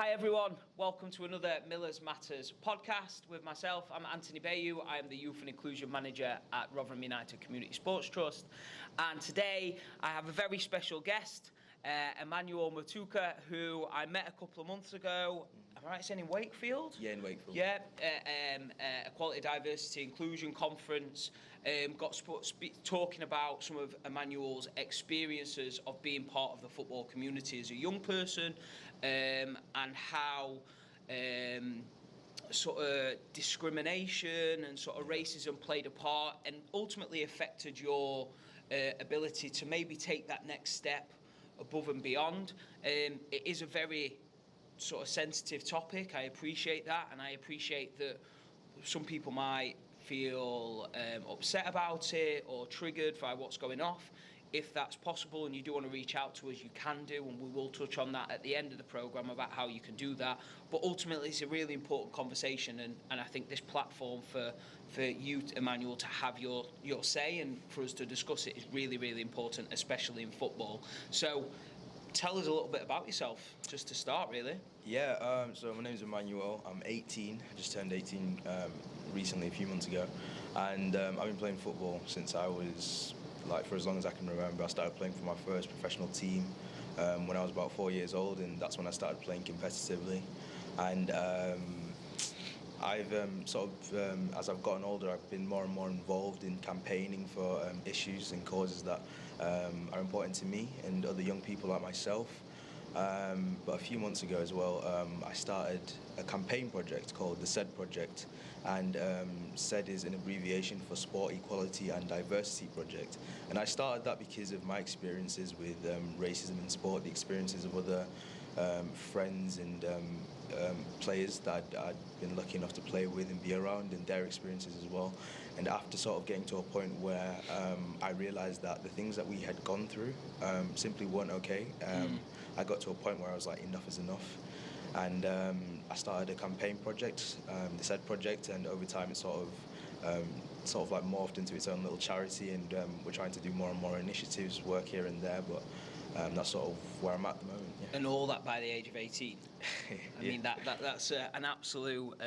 Hi everyone, welcome to another Millers Matters podcast with myself. I'm Anthony Bayou. I am the Youth and Inclusion Manager at Rotherham United Community Sports Trust, and today I have a very special guest, Emmanuel Matuka, who I met a couple of months ago. Am I right saying in Wakefield? Yeah, in Wakefield. Yeah, Equality, Diversity, Inclusion Conference. Talking about some of Emmanuel's experiences of being part of the football community as a young person, and how sort of discrimination and sort of racism played a part and ultimately affected your ability to maybe take that next step above and beyond. It is a very sort of sensitive topic. I appreciate that, and I appreciate that some people might feel upset about it or triggered by what's going off. If that's possible and you do want to reach out to us, you can do, and we will touch on that at the end of the programme about how you can do that. But ultimately, it's a really important conversation, and I think this platform for you, Emmanuel, to have your say and for us to discuss it is really, really important, especially in football. So tell us a little bit about yourself, just to start, really. Yeah, so my name's Emmanuel. I'm 18. I just turned 18 recently, a few months ago. And I've been playing football since I was, for as long as I can remember. I started playing for my first professional team when I was about 4 years old, and that's when I started playing competitively. And I've as I've gotten older, I've been more and more involved in campaigning for issues and causes that are important to me and other young people like myself. But a few months ago as well, I started a campaign project called the SED project, and SED is an abbreviation for Sport, Equality and Diversity Project. And I started that because of my experiences with racism in sport, the experiences of other friends and players that I'd been lucky enough to play with and be around, and their experiences as well. And after sort of getting to a point where I realised that the things that we had gone through simply weren't okay, I got to a point where I was like, enough is enough. And I started a campaign project, the SED project, and over time it sort of morphed into its own little charity, and we're trying to do more and more initiatives, work here and there, but that's sort of where I'm at the moment. Yeah. And all that by the age of 18. I mean, that's an absolute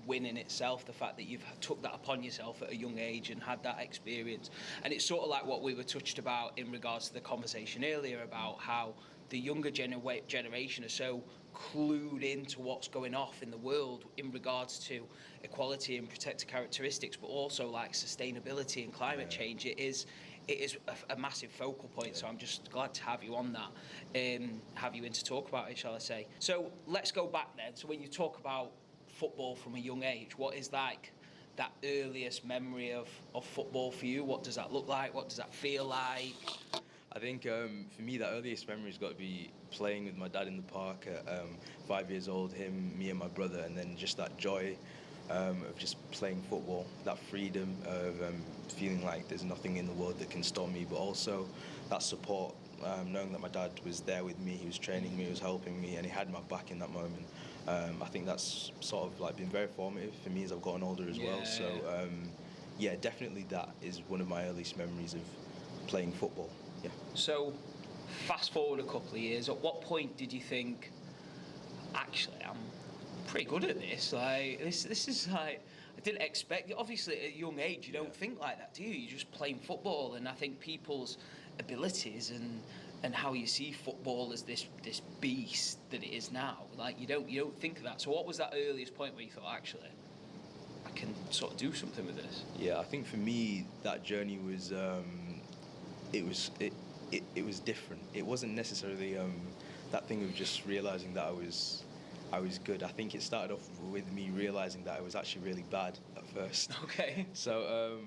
win in itself, the fact that you've took that upon yourself at a young age and had that experience. And it's sort of like what we were touched about in regards to the conversation earlier about how the younger generation are so clued into what's going off in the world in regards to equality and protected characteristics, but also like sustainability and climate change. It is a massive focal point. So I'm just glad to have you on that, have you in to talk about it, shall I say. So let's go back then. So when you talk about football from a young age, what is like that earliest memory of football for you? What does that look like? What does that feel like? I think for me, that earliest memory's got to be playing with my dad in the park at 5 years old, him, me and my brother, and then just that joy of just playing football, that freedom of feeling like there's nothing in the world that can stop me, but also that support, knowing that my dad was there with me, he was training me, he was helping me, and he had my back in that moment. I think that's sort of like been very formative for me as I've gotten older as well. So definitely that is one of my earliest memories of playing football. Yeah. So fast forward a couple of years, at what point did you think, actually, I'm pretty good at this? Like this is like, I didn't expect. Obviously, at a young age, you don't think like that, do you? You're just playing football, and I think people's abilities and how you see football as this beast that it is now, like you don't think of that. So what was that earliest point where you thought, actually, I can sort of do something with this? Yeah, I think for me that journey was it was different. It wasn't necessarily that thing of just realising that I was good. I think it started off with me realising that I was actually really bad at first. Okay. So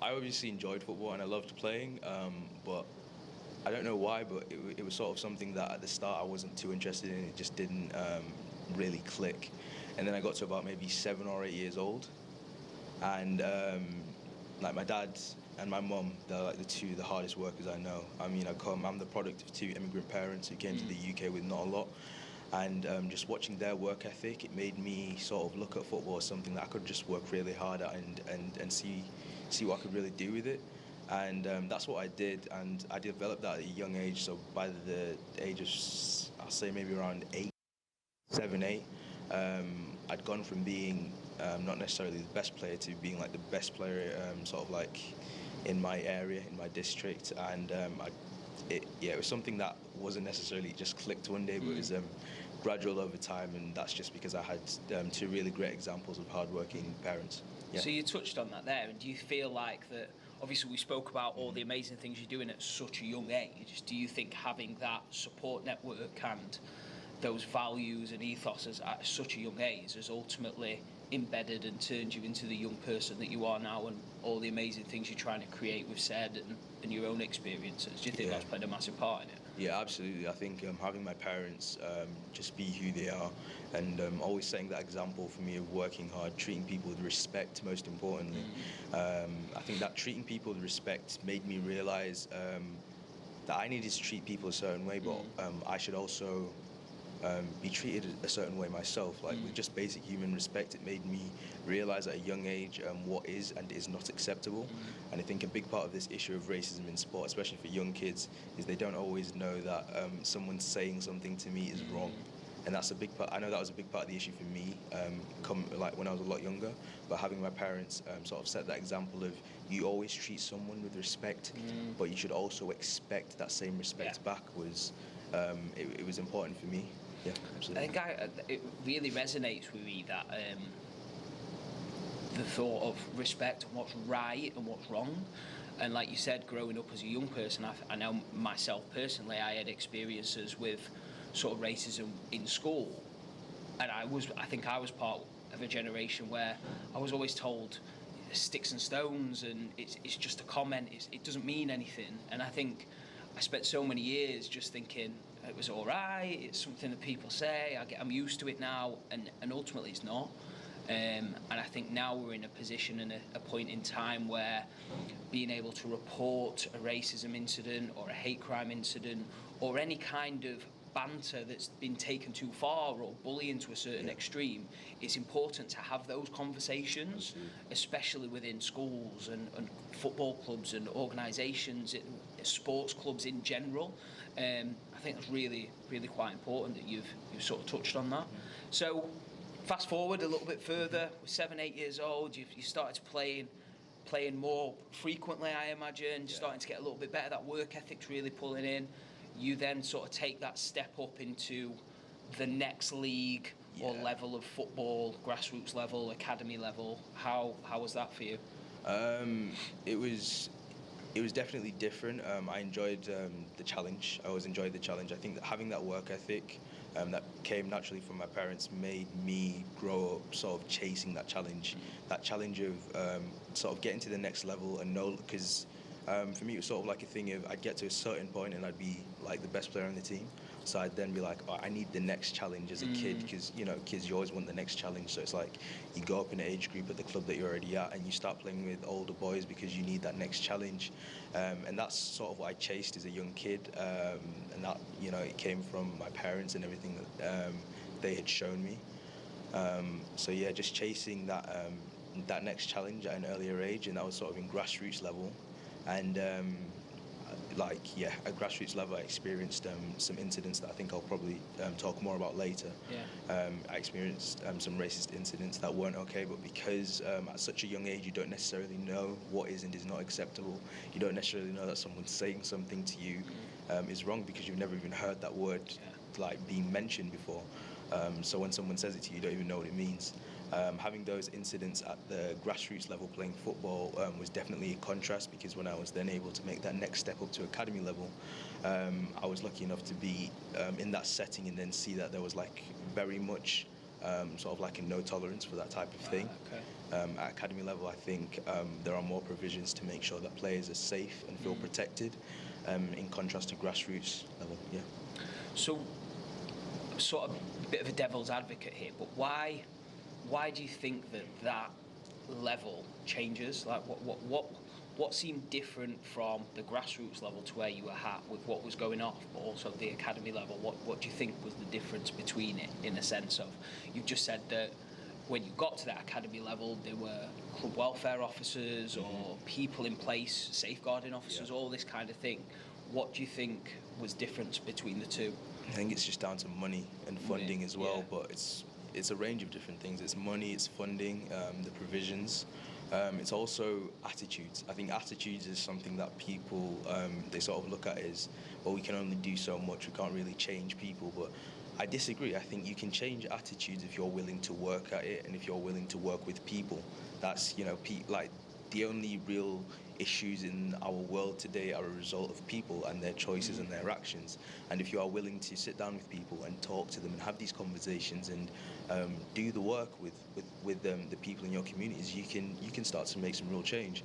I obviously enjoyed football and I loved playing, but I don't know why, but it was sort of something that at the start I wasn't too interested in. It just didn't really click. And then I got to about maybe 7 or 8 years old, and like my dad and my mum, they're like the hardest workers I know. I mean, I'm the product of 2 immigrant parents who came to the UK with not a lot. And just watching their work ethic, it made me sort of look at football as something that I could just work really hard at and see what I could really do with it. And that's what I did, and I developed that at a young age. So by the age of, I'll say maybe around 7, 8, I'd gone from being not necessarily the best player to being like the best player, sort of like in my area, in my district. And it was something that wasn't necessarily just clicked one day, but it was gradual over time, and that's just because I had 2 really great examples of hardworking parents. Yeah. So you touched on that there, and do you feel like that, obviously we spoke about all the amazing things you're doing at such a young age, do you think having that support network and those values and ethos at such a young age has ultimately embedded and turned you into the young person that you are now, and all the amazing things you're trying to create with SED and your own experiences? Do you think that's played a massive part in it? Yeah, absolutely. I think having my parents just be who they are, and always setting that example for me of working hard, treating people with respect, most importantly. I think that treating people with respect made me realise that I needed to treat people a certain way, but I should also be treated a certain way myself. Like with just basic human respect, it made me realise at a young age what is and is not acceptable. And I think a big part of this issue of racism in sport, especially for young kids, is they don't always know that someone saying something to me is wrong. And that's a big part. I know that was a big part of the issue for me, like when I was a lot younger. But having my parents sort of set that example of you always treat someone with respect, but you should also expect that same respect back was it was important for me. Yeah, absolutely. I think it really resonates with me that the thought of respect and what's right and what's wrong. And like you said, growing up as a young person, I know myself personally, I had experiences with sort of racism in school, and I think I was part of a generation where I was always told sticks and stones, and it's just a comment, it doesn't mean anything. And I think I spent so many years just thinking it was all right, it's something that people say, I'm used to it now, and ultimately it's not. And I think now we're in a position and a point in time where being able to report a racism incident or a hate crime incident or any kind of banter that's been taken too far or bullying to a certain extreme, it's important to have those conversations, especially within schools and football clubs and organisations, sports clubs in general. I think that's really, really quite important that you've sort of touched on that. So fast forward a little bit further, 7, 8 years old, you started playing more frequently, I imagine, starting to get a little bit better, that work ethic's really pulling in. You then sort of take that step up into the next league or level of football, grassroots level, academy level. How was that for you? It was definitely different. I enjoyed the challenge. I always enjoyed the challenge. I think that having that work ethic that came naturally from my parents made me grow up sort of chasing that challenge of sort of getting to the next level and know, because for me it was sort of like a thing of I'd get to a certain point and I'd be like the best player on the team. So I'd then be like, oh, I need the next challenge as a kid, because, you know, kids, you always want the next challenge. So it's like you go up in an age group at the club that you're already at and you start playing with older boys because you need that next challenge. And that's sort of what I chased as a young kid. And that, you know, it came from my parents and everything that they had shown me. So yeah, just chasing that next challenge at an earlier age, and that was sort of in grassroots level. And at grassroots level, I experienced some incidents that I think I'll probably talk more about later. I experienced some racist incidents that weren't okay, but because at such a young age you don't necessarily know what is and is not acceptable. You don't necessarily know that someone saying something to you is wrong because you've never even heard that word like being mentioned before. So when someone says it to you, you don't even know what it means. Having those incidents at the grassroots level playing football was definitely a contrast, because when I was then able to make that next step up to academy level, I was lucky enough to be in that setting and then see that there was like very much sort of like a no tolerance for that type of thing. At academy level, I think there are more provisions to make sure that players are safe and feel protected, in contrast to grassroots level. Yeah. So, sort of a bit of a devil's advocate here, but why do you think that level changes? Like what seemed different from the grassroots level to where you were at with what was going on, but also the academy level? What do you think was the difference between it, in the sense of, you've just said that when you got to that academy level, there were club welfare officers or people in place, safeguarding officers, all this kind of thing. What do you think was different between the two? I think it's just down to money and funding as well, but it's a range of different things. It's money, it's funding, the provisions. It's also attitudes. I think attitudes is something that people, they sort of look at as, well, we can only do so much, we can't really change people, but I disagree. I think you can change attitudes if you're willing to work at it and if you're willing to work with people. That's, like the only real issues in our world today are a result of people and their choices and their actions. And if you are willing to sit down with people and talk to them and have these conversations and do the work with the people in your communities, you can start to make some real change.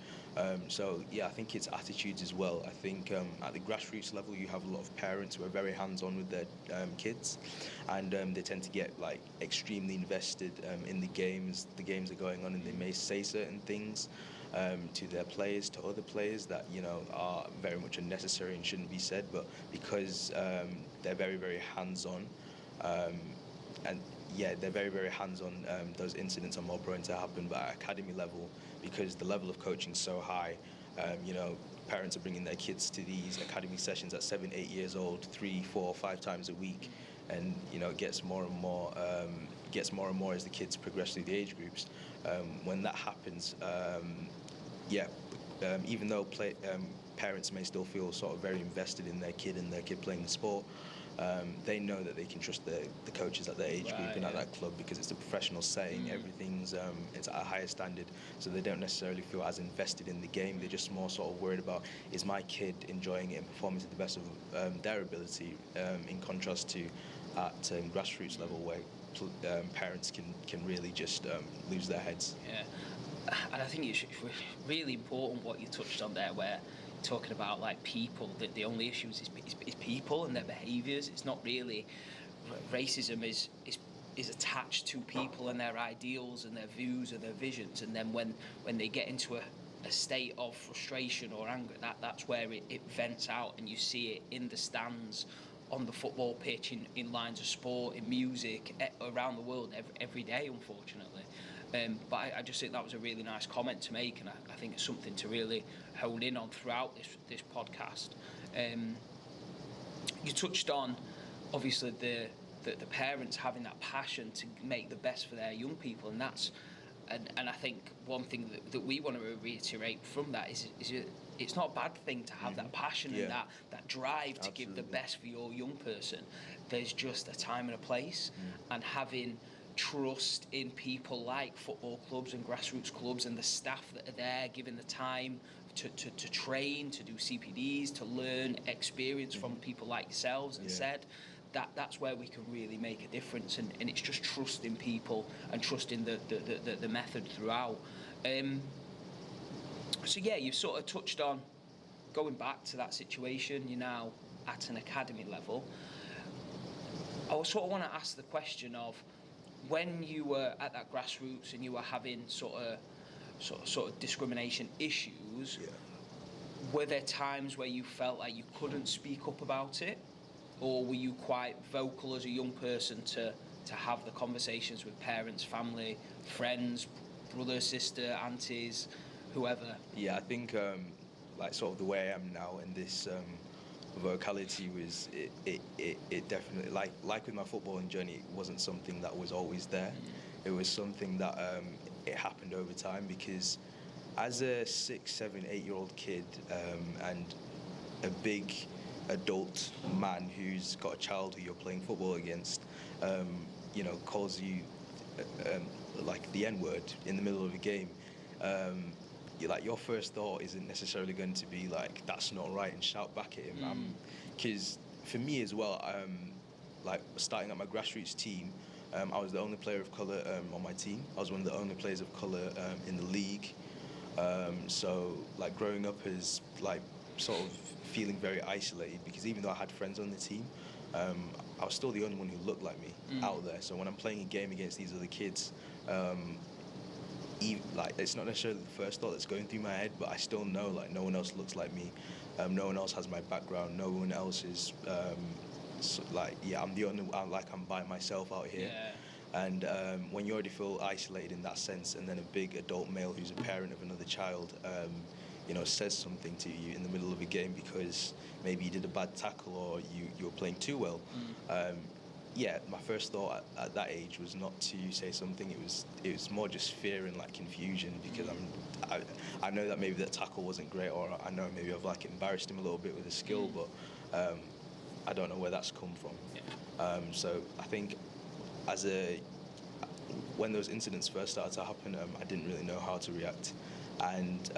So yeah, I think it's attitudes as well. I think at the grassroots level, you have a lot of parents who are very hands-on with their kids, and they tend to get like extremely invested in the games. The games are going on, and they may say certain things to their players, to other players that are very much unnecessary and shouldn't be said, but because they're very, very hands-on, and yeah, they're very, very hands-on, those incidents are more prone to happen. But at academy level, because the level of coaching is so high, parents are bringing their kids to these academy sessions at 7, 8 years old, 3, 4, 5 times a week, and it gets more and more as the kids progress through the age groups. When that happens, even though parents may still feel sort of very invested in their kid and their kid playing the sport, they know that they can trust the coaches at their age group and at that club, because it's a professional setting. Everything's it's at a higher standard, so they don't necessarily feel as invested in the game. They're just more sort of worried about, is my kid enjoying it and performing to the best of their ability, in contrast to at grassroots level, where parents can really just lose their heads. Yeah. And I think it's really important what you touched on there, where talking about like people, that the only issue is people and their behaviours. It's not really racism is attached to people and their ideals and their views and their visions, and then when they get into a state of frustration or anger, that's where it vents out, and you see it in the stands, on the football pitch, in lines of sport, in music, around the world every day, unfortunately. But I just think that was a really nice comment to make, and I think it's something to really hone in on throughout this podcast. You touched on, obviously, the parents having that passion to make the best for their young people, and I think one thing that we want to reiterate from that is it's not a bad thing to have that passion and that drive to give the best for your young person. There's just a time and a place, and having trust in people like football clubs and grassroots clubs and the staff that are there, giving the time to train, to do CPDs, to learn experience from people like yourselves and SED, that's where we can really make a difference, and it's just trusting people and trusting the method throughout. So yeah, you've sort of touched on going back to that situation. You're now at an academy level. I sort of want to ask the question of, when you were at that grassroots and you were having sort of discrimination issues, were there times where you felt like you couldn't speak up about it, or were you quite vocal as a young person to have the conversations with parents, family, friends, brother, sister, aunties, whoever? Yeah, I think like sort of the way I am now in this vocality was it definitely, like with my footballing journey, it wasn't something that was always there. It was something that it happened over time, because as a 6, 7, 8-year-old kid and a big adult man who's got a child who you're playing football against, calls you like the N-word in the middle of a game, your first thought isn't necessarily going to be like, that's not right, and shout back at him. Because for me as well, like starting at my grassroots team, I was the only player of colour on my team. I was one of the only players of colour in the league. So like growing up as like sort of feeling very isolated, because even though I had friends on the team, I was still the only one who looked like me out there. So when I'm playing a game against these other kids, it's not necessarily the first thought that's going through my head, but I still know like no one else looks like me, no one else has my background, no one else is I'm the only one, like I'm by myself out here. And when you already feel isolated in that sense, and then a big adult male who's a parent of another child, says something to you in the middle of a game because maybe you did a bad tackle or you were playing too well. My first thought at that age was not to say something. It was more just fear and like confusion because I know that maybe that tackle wasn't great, or I know maybe I've like embarrassed him a little bit with his skill, but I don't know where that's come from. So I think when those incidents first started to happen, I didn't really know how to react. And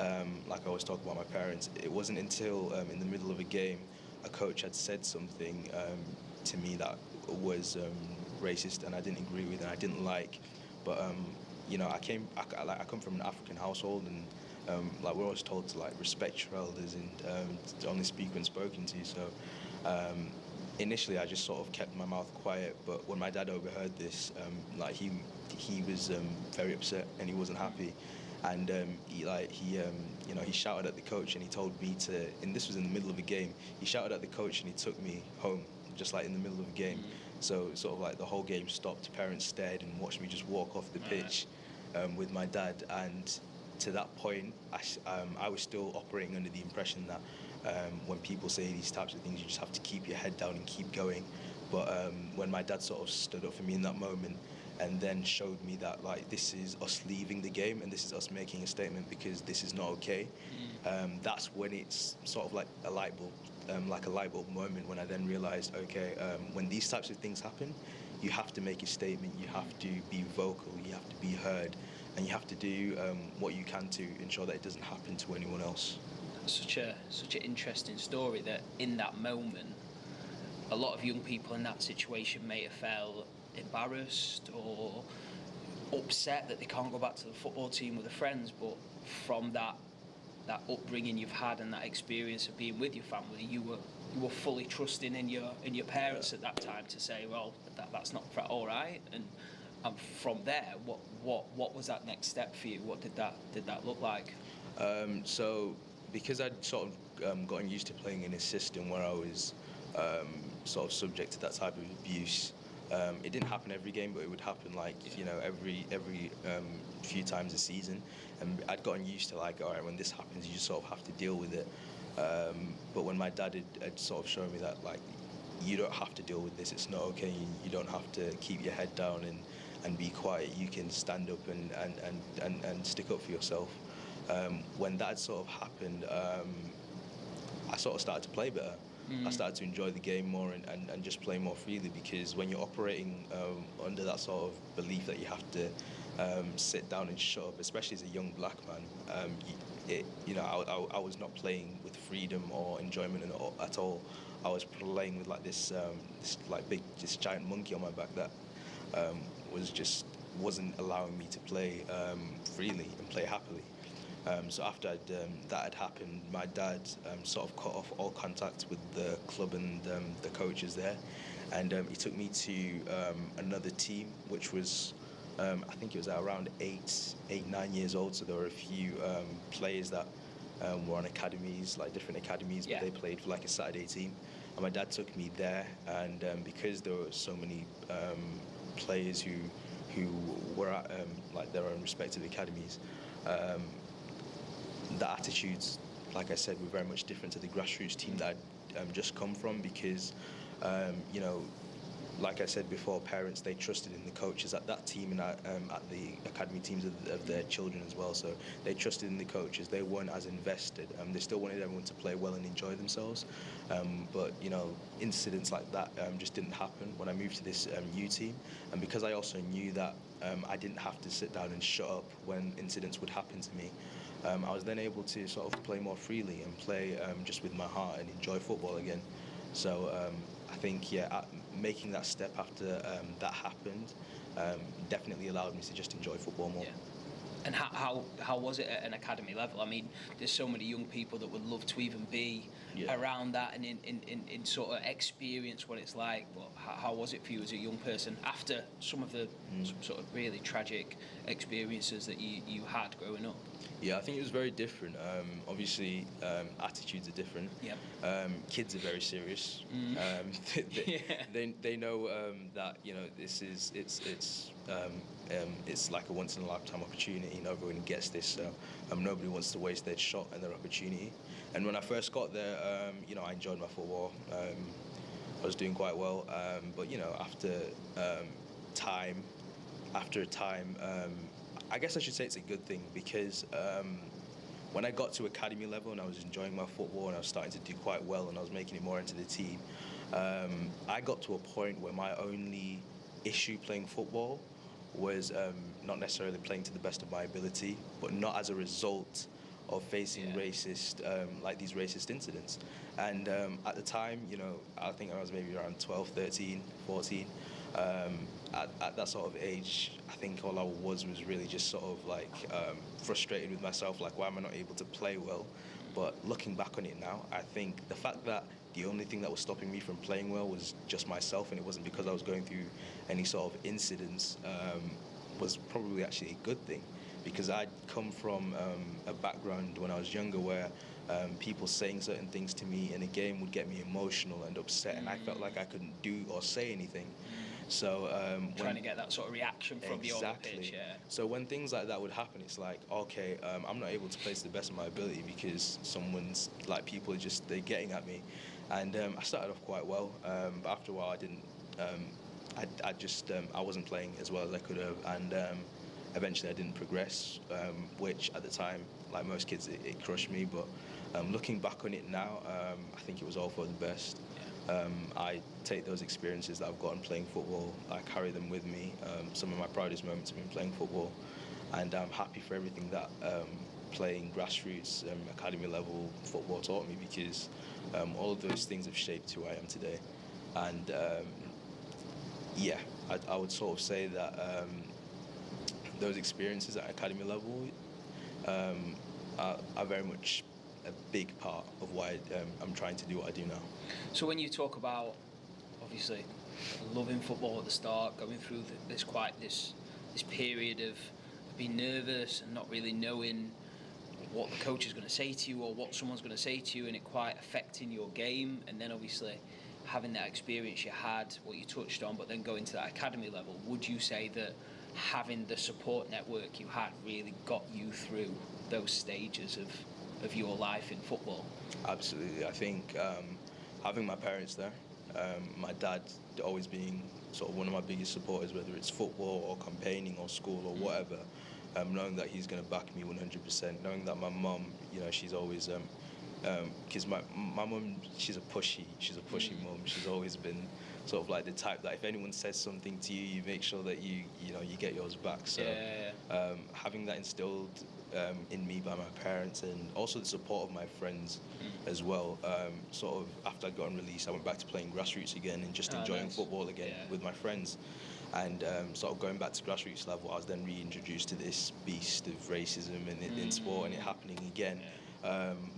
like I always talk about my parents, it wasn't until in the middle of a game, a coach had said something to me that was racist and I didn't agree with and I didn't like. But I come from an African household, and like we're always told to like respect your elders and to only speak when spoken to. So initially I just sort of kept my mouth quiet. But when my dad overheard this, he was very upset and he wasn't happy. And he shouted at the coach and he told me to. And this was in the middle of a game. He shouted at the coach and he took me home, just like in the middle of a game. So sort of like the whole game stopped. Parents stared and watched me just walk off the pitch with my dad. And to that point, I was still operating under the impression that when people say these types of things, you just have to keep your head down and keep going. But when my dad sort of stood up for me in that moment, and then showed me that like this is us leaving the game and this is us making a statement because this is not okay. That's when it's sort of like a light bulb moment when I then realized, okay, when these types of things happen, you have to make a statement, you have to be vocal, you have to be heard, and you have to do what you can to ensure that it doesn't happen to anyone else. Such an interesting story that in that moment, a lot of young people in that situation may have felt embarrassed or upset that they can't go back to the football team with their friends, but from that upbringing you've had and that experience of being with your family, you were fully trusting in your parents at that time to say, well, that's not all right. And from there, what was that next step for you? What did that look like? So because I'd sort of gotten used to playing in a system where I was sort of subject to that type of abuse. It didn't happen every game, but it would happen every few times a season, and I'd gotten used to like, all right, when this happens, you just sort of have to deal with it. But when my dad had sort of shown me that like, you don't have to deal with this, it's not okay. You don't have to keep your head down and be quiet. You can stand up and stick up for yourself. When that sort of happened, I sort of started to play better. I started to enjoy the game more and just play more freely, because when you're operating under that sort of belief that you have to sit down and shut up, especially as a young black man, I was not playing with freedom or enjoyment at all. I was playing with like this giant monkey on my back that wasn't allowing me to play freely and play happily. So after that had happened, my dad sort of cut off all contact with the club and the coaches there, and he took me to another team, which was, I think it was around 9 years old. So there were a few players that were on academies, like different academies, but they played for like a Saturday team. And my dad took me there, and because there were so many players who were at like their own respective academies. The attitudes, like I said, were very much different to the grassroots team that I'd just come from, because, like I said before, parents, they trusted in the coaches at that team and at the academy teams of their children as well. So they trusted in the coaches. They weren't as invested. They still wanted everyone to play well and enjoy themselves. But, incidents like that just didn't happen when I moved to this U team. And because I also knew that I didn't have to sit down and shut up when incidents would happen to me, I was then able to sort of play more freely and play just with my heart and enjoy football again. So I think, making that step after that happened definitely allowed me to just enjoy football more. Yeah. And how was it at an academy level? I mean, there's so many young people that would love to even be around that and in sort of experience what it's like. But how was it for you as a young person after some of the sort of really tragic experiences that you had growing up? Yeah, I think it was very different. Obviously, attitudes are different. Yep. Kids are very serious. They know that it's like a once in a lifetime opportunity. Not everyone gets this, so nobody wants to waste their shot and their opportunity. And when I first got there, I enjoyed my football. I was doing quite well, but after time, I guess I should say it's a good thing because when I got to academy level and I was enjoying my football and I was starting to do quite well and I was making it more into the team, I got to a point where my only issue playing football was not necessarily playing to the best of my ability, but not as a result of facing racist, like these racist incidents. And at the time, I think I was maybe around 12, 13, 14. At that sort of age, I think all I was really just sort of like frustrated with myself, like why am I not able to play well? But looking back on it now, I think the fact that the only thing that was stopping me from playing well was just myself, and it wasn't because I was going through any sort of incidents, was probably actually a good thing. Because I'd come from a background when I was younger where people saying certain things to me in a game would get me emotional and upset, and I felt like I couldn't do or say anything. So trying to get that sort of reaction from the on the pitch, So when things like that would happen, it's like, okay, I'm not able to play to the best of my ability because someone's like people are just they're getting at me, and I started off quite well, but after a while I didn't. I wasn't playing as well as I could have, and eventually I didn't progress, which at the time, like most kids, it crushed me. But looking back on it now, I think it was all for the best. I take those experiences that I've gotten playing football, I carry them with me. Some of my proudest moments have been playing football, and I'm happy for everything that playing grassroots, academy level football taught me, because all of those things have shaped who I am today. And I would sort of say that those experiences at academy level are very much a big part of why I'm trying to do what I do now. So when you talk about, obviously, loving football at the start, going through this period of being nervous and not really knowing what the coach is going to say to you or what someone's going to say to you, and it quite affecting your game, and then obviously having that experience you had, what you touched on, but then going to that academy level, would you say that having the support network you had really got you through those stages of your life in football? Absolutely. I think having my parents there, my dad always being sort of one of my biggest supporters, whether it's football or campaigning or school or whatever, knowing that he's going to back me 100%, knowing that my mum, she's always, because my mum, she's a pushy mum. She's always been sort of like the type that if anyone says something to you, you make sure that you get yours back. So having that instilled in me by my parents, and also the support of my friends as well. Sort of after I'd gotten released, I went back to playing grassroots again and just enjoying football again with my friends. And sort of going back to grassroots level, I was then reintroduced to this beast of racism in sport, and it happening again.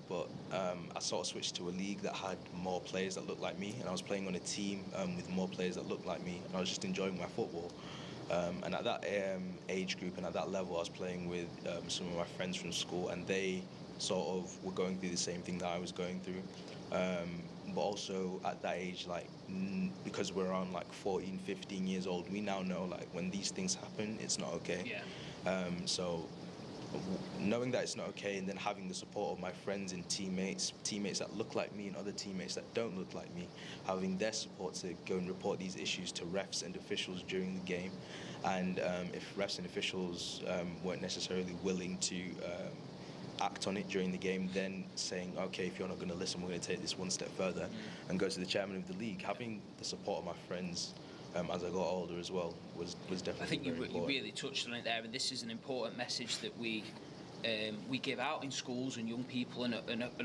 But I sort of switched to a league that had more players that looked like me, and I was playing on a team with more players that looked like me, and I was just enjoying my football. And at that age group and at that level, I was playing with some of my friends from school, and they sort of were going through the same thing that I was going through. But also at that age, like, because we're around like 14, 15 years old, we now know like when these things happen, it's not okay. So knowing that it's not okay, and then having the support of my friends and teammates that look like me and other teammates that don't look like me, having their support to go and report these issues to refs and officials during the game. And if refs and officials weren't necessarily willing to act on it during the game, then saying, okay, if you're not going to listen, we're going to take this one step further and go to the chairman of the league. Having the support of my friends as I got older as well was definitely. I think you really touched on it there, and this is an important message that we give out in schools and young people and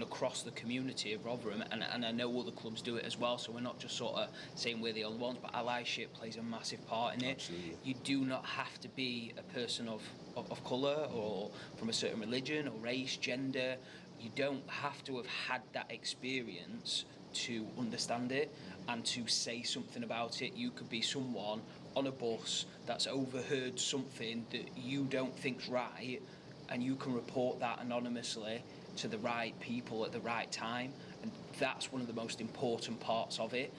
across the community of Rotherham, and I know other clubs do it as well, so we're not just sort of saying we're the only ones, but allyship plays a massive part in it. Absolutely. You do not have to be a person of colour or from a certain religion or race, gender. you don't have to have had that experience to understand it and to say something about it. You could be someone on a bus that's overheard something that you don't think's right, and you can report that anonymously to the right people at the right time, and that's one of the most important parts of it.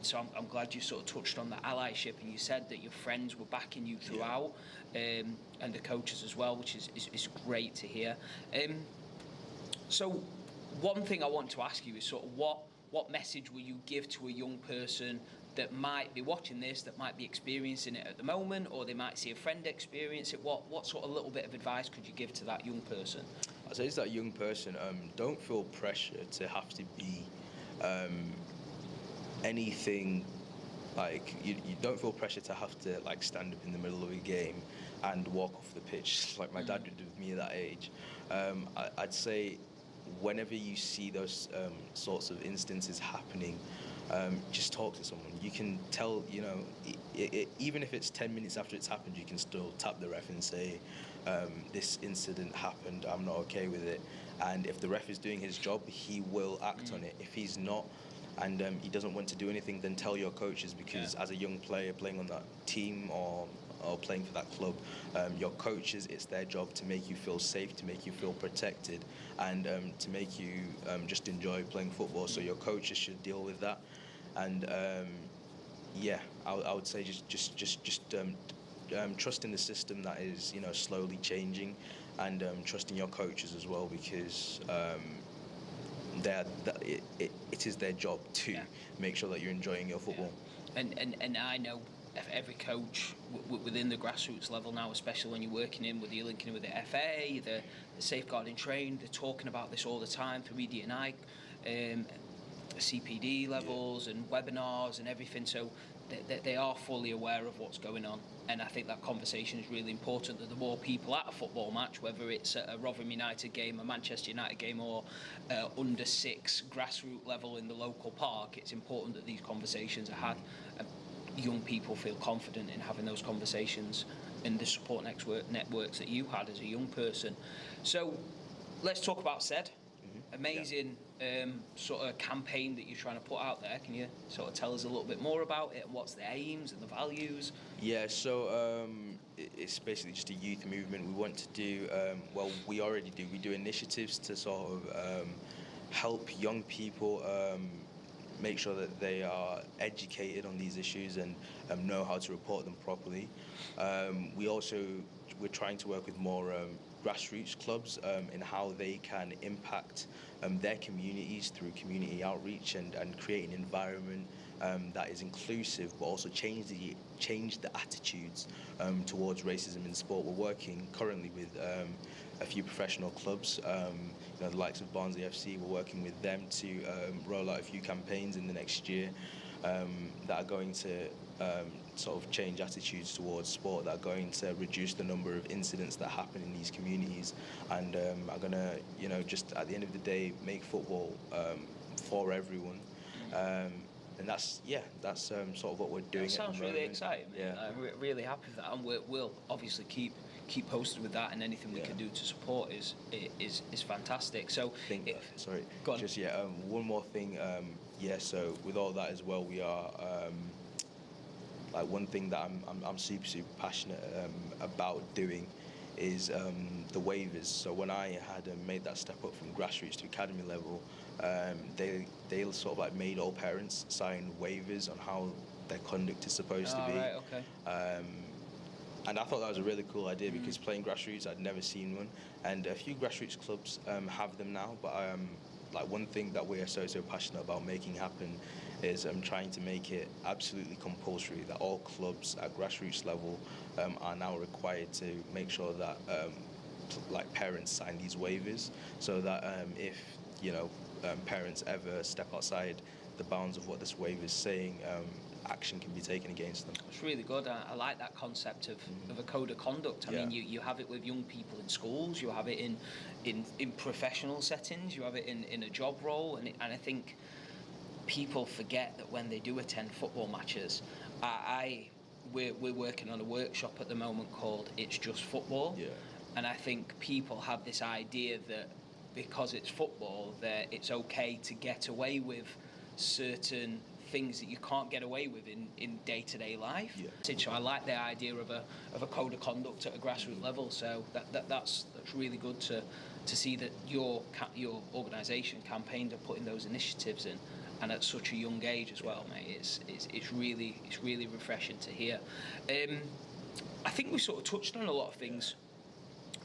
So I'm glad you sort of touched on the allyship, and you said that your friends were backing you throughout, and the coaches as well, which is great to hear. So one thing I want to ask you is sort of what message will you give to a young person that might be watching this, that might be experiencing it at the moment, or they might see a friend experience it? What sort of little bit of advice could you give to that young person? I'd say to that young person, don't feel pressure to have to be anything. Like you don't feel pressure to have to like stand up in the middle of a game and walk off the pitch like my dad did with me at that age. I'd say whenever you see those sorts of instances happening, just talk to someone. You can tell, even if it's 10 minutes after it's happened, you can still tap the ref and say, this incident happened, I'm not okay with it. And if the ref is doing his job, he will act on it. If he's not, and he doesn't want to do anything, then tell your coaches, because as a young player playing on that team or playing for that club, your coaches, it's their job to make you feel safe, to make you feel protected, and to make you just enjoy playing football. So your coaches should deal with that. And I would say just trust in the system that is slowly changing, and trusting your coaches as well, because it is their job to make sure that you're enjoying your football. And I know every coach within the grassroots level now, especially when you're linking in with the FA, the safeguarding train, they're talking about this all the time through ED&I, CPD levels and webinars and everything. So they are fully aware of what's going on, and I think that conversation is really important, that the more people at a football match, whether it's a Rotherham United game, a Manchester United game, or under 6 grassroots level in the local park, it's important that these conversations are had, and young people feel confident in having those conversations in the support networks that you had as a young person. So let's talk about SED. Amazing sort of campaign that you're trying to put out there. Can you sort of tell us a little bit more about it, and what's the aims and the values? Yeah, so it's basically just a youth movement. We want to do, we already do. We do initiatives to sort of help young people make sure that they are educated on these issues and know how to report them properly. We're trying to work with more grassroots clubs in how they can impact their communities through community outreach and create an environment that is inclusive, but also change the attitudes towards racism in sport. We're working currently with a few professional clubs, the likes of Barnsley FC. We're working with them to roll out a few campaigns in the next year that are going to sort of change attitudes towards sport, that are going to reduce the number of incidents that happen in these communities, and are going to, just at the end of the day, make football for everyone. And that's sort of what we're doing. That sounds really exciting. Yeah. I'm really happy with that, and we'll obviously keep posted with that, and anything we can do to support is fantastic. So one more thing. So with all that as well, we are like one thing that I'm super passionate about doing is the waivers. So when I had made that step up from grassroots to academy level, they sort of like made all parents sign waivers on how their conduct is supposed to be. Right, okay. And I thought that was a really cool idea, because playing grassroots, I'd never seen one, and a few grassroots clubs have them now. But like one thing that we are so passionate about making happen is trying to make it absolutely compulsory that all clubs at grassroots level are now required to make sure that like parents sign these waivers, so that if parents ever step outside the bounds of what this waiver is saying, action can be taken against them. It's really good. I like that concept of a code of conduct. I mean, you have it with young people in schools, you have it in professional settings, you have it in a job role, and I think people forget that when they do attend football matches. We're working on a workshop at the moment called It's Just Football, and I think people have this idea that because it's football, that it's okay to get away with certain things that you can't get away with in day-to-day life. Yeah. So I like the idea of a code of conduct at a grassroots level. So that's really good to see that your organisation campaigned and putting those initiatives in, and at such a young age as well, mate. It's really refreshing to hear. I think we sort of touched on a lot of things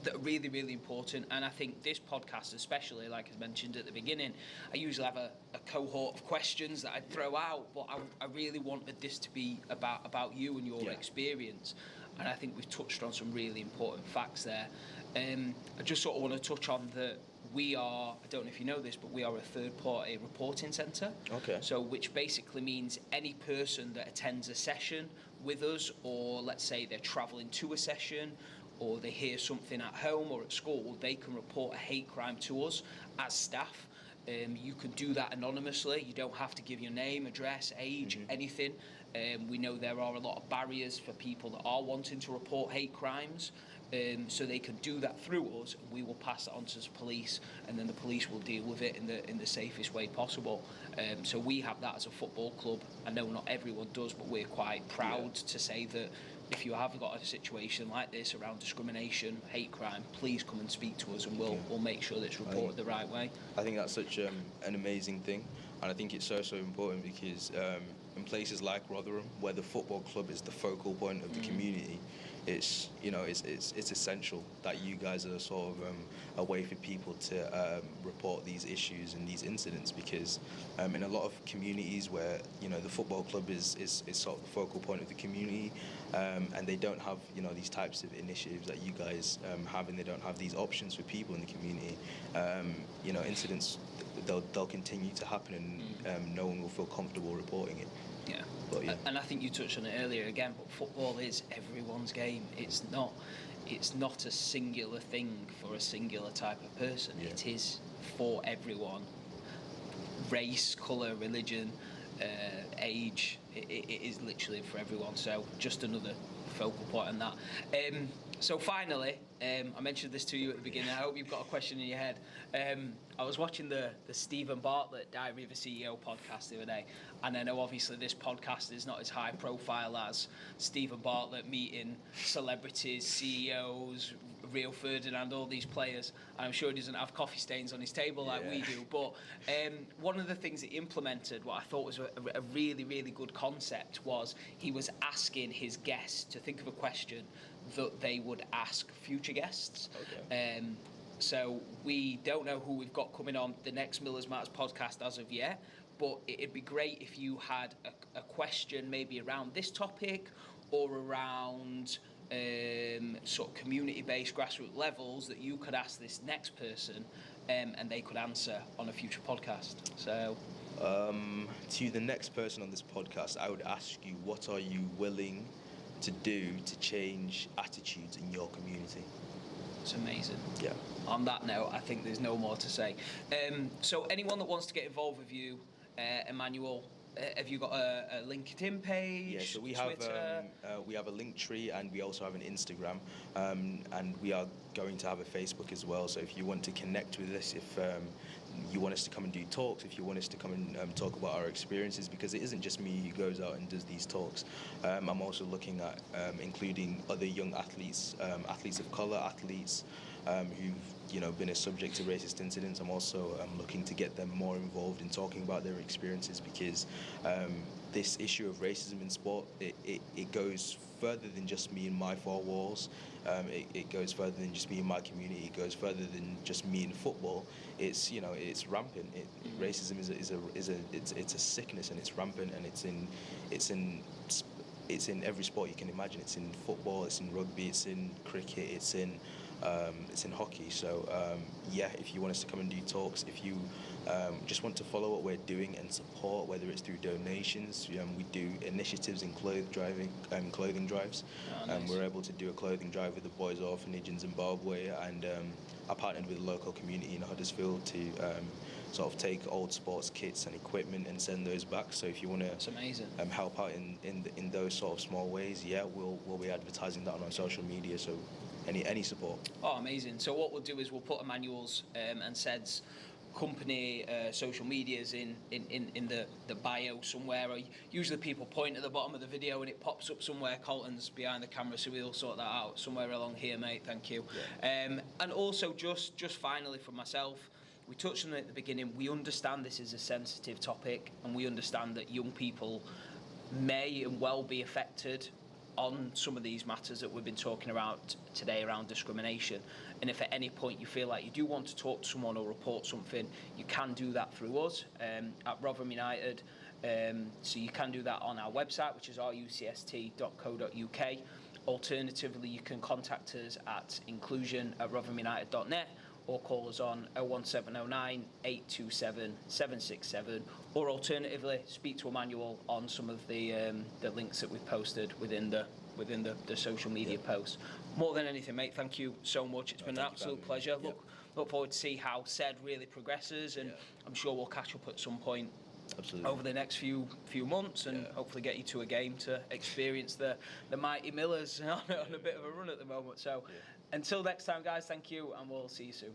that are really, really important, and I think this podcast especially, like I mentioned at the beginning, I usually have a cohort of questions that I'd throw out, but I really wanted this to be about you and your experience, and I think we've touched on some really important facts there. I just sort of want to touch on that we are, I don't know if you know this, but we are a third-party reporting centre. Okay. So which basically means any person that attends a session with us, or let's say they're travelling to a session, or they hear something at home or at school, they can report a hate crime to us as staff. You can do that anonymously. You don't have to give your name, address, age, anything. We know there are a lot of barriers for people that are wanting to report hate crimes. So they can do that through us. We will pass that on to the police, and then the police will deal with it in the safest way possible. So we have that as a football club. I know not everyone does, but we're quite proud to say that if you have got a situation like this around discrimination, hate crime, please come and speak to us, and we'll make sure that it's reported the right way. I think that's such an amazing thing, and I think it's so important because in places like Rotherham, where the football club is the focal point of the community, it's essential that you guys are sort of a way for people to report these issues and these incidents, because in a lot of communities where the football club is sort of the focal point of the community, and they don't have these types of initiatives that you guys have, and they don't have these options for people in the community, incidents they'll continue to happen, and no one will feel comfortable reporting it. Yeah. But, and I think you touched on it earlier again, but football is everyone's game. It's not a singular thing for a singular type of person. Yeah. It is for everyone. Race, colour, religion, age, it is literally for everyone. So just another focal point on that. So finally, I mentioned this to you at the beginning. I hope you've got a question in your head. I was watching the Stephen Bartlett Diary of a CEO podcast the other day, and I know obviously this podcast is not as high profile as Stephen Bartlett meeting celebrities, CEOs, Rio Ferdinand, all these players. I'm sure he doesn't have coffee stains on his table like we do, but one of the things he implemented, what I thought was a really, really good concept, was he was asking his guests to think of a question that they would ask future guests. Okay. So we don't know who we've got coming on the next Miller's Matters podcast as of yet, but it'd be great if you had a question maybe around this topic or around sort of community-based grassroots levels that you could ask this next person, and they could answer on a future podcast. So to the next person on this podcast, I would ask you, what are you willing to do to change attitudes in your community? It's amazing. Yeah. On that note, I think there's no more to say. So anyone that wants to get involved with you, Emmanuel, have you got a LinkedIn page? Yeah, so we have a link tree, and we also have an Instagram, and we are going to have a Facebook as well. So if you want to connect with us, if you want us to come and do talks, if you want us to come and talk about our experiences, because it isn't just me who goes out and does these talks. I'm also looking at including other young athletes, athletes of colour, athletes who've been a subject to racist incidents. I'm also looking to get them more involved in talking about their experiences, because this issue of racism in sport, it goes further than just me and my four walls. It goes further than just me and my community. It goes further than just me in football. It's rampant. Racism is a sickness, and it's rampant, and it's in every sport you can imagine. It's in football, it's in rugby, it's in cricket, it's in hockey. So if you want us to come and do talks, if you just want to follow what we're doing and support, whether it's through donations, we do initiatives in clothing drives. Nice. We're able to do a clothing drive with the Boys Orphanage in Zimbabwe, and I partnered with a local community in Huddersfield to sort of take old sports kits and equipment and send those back. So if you want to help out in those sort of small ways, we'll be advertising that on our social media. So any support. Oh, amazing. So what we'll do is we'll put Emmanuel's and SED's company social medias in the bio somewhere, or usually people point at the bottom of the video and it pops up somewhere. Colton's behind the camera, so we'll sort that out somewhere along here, mate. Thank you. And also just finally from myself, we touched on it at the beginning, we understand this is a sensitive topic, and we understand that young people may and well be affected on some of these matters that we've been talking about today around discrimination. And if at any point you feel like you do want to talk to someone or report something, you can do that through us at Rotherham United. So you can do that on our website, which is rucst.co.uk. Alternatively, you can contact us at inclusion@rotherhamunited.net, or call us on 01709 827 767, or alternatively speak to Emmanuel on some of the links that we've posted within the social media posts. More than anything, mate, thank you so much. It's been an absolute pleasure. Look forward to see how SED really progresses, and I'm sure we'll catch up at some point. Absolutely. Over the next few months, and hopefully get you to a game to experience the mighty Millers on a bit of a run at the moment. So until next time, guys, thank you, and we'll see you soon.